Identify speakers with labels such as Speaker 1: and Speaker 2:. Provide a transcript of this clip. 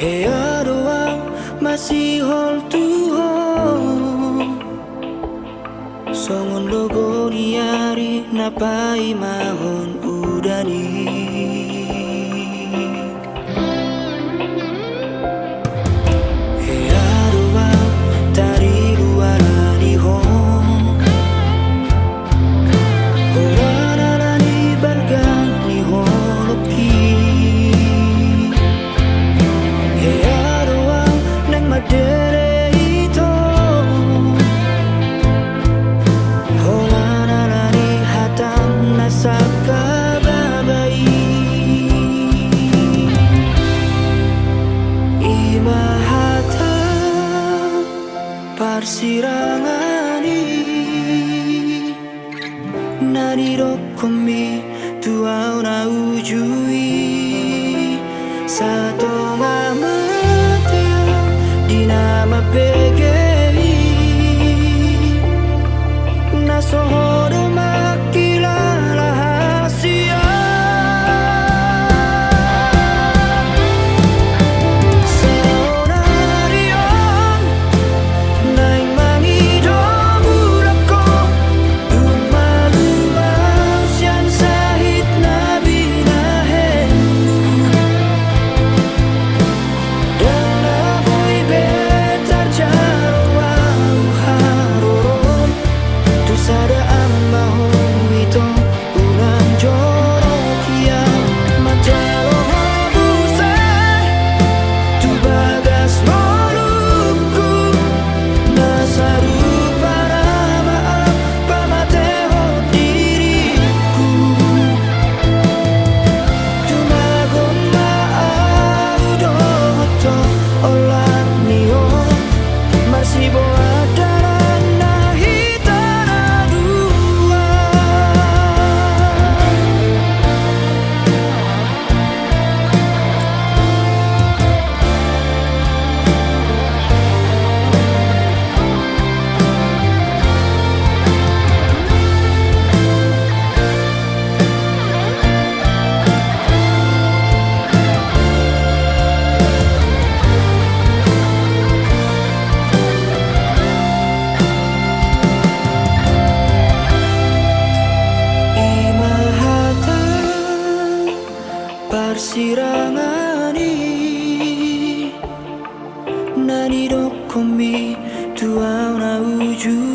Speaker 1: Hey adoa masihol tuho songon logo niari napai mahon udani. Hey adoa tari luarani hon horana ni bargani holopi. Hey adoa nang madere ito holana ni hatam nasaka babai. Imahata parsirangani naniro komi tuau na ujui sato ngamate dinama pegei nasohodo makilala hasia seonarion naing mangido burako lumalumau sian sahit nabi nahenu dan naboy betar jarwau haroron tu sada ambahon ito ulang jorokia majalo habusay tu bagas molukku nasaru para maaf pamateho diriku tumagon maaudoto olat niyo marsibo adaran nahitana dua. Imahata parsirangani nani dokomi tuau na uju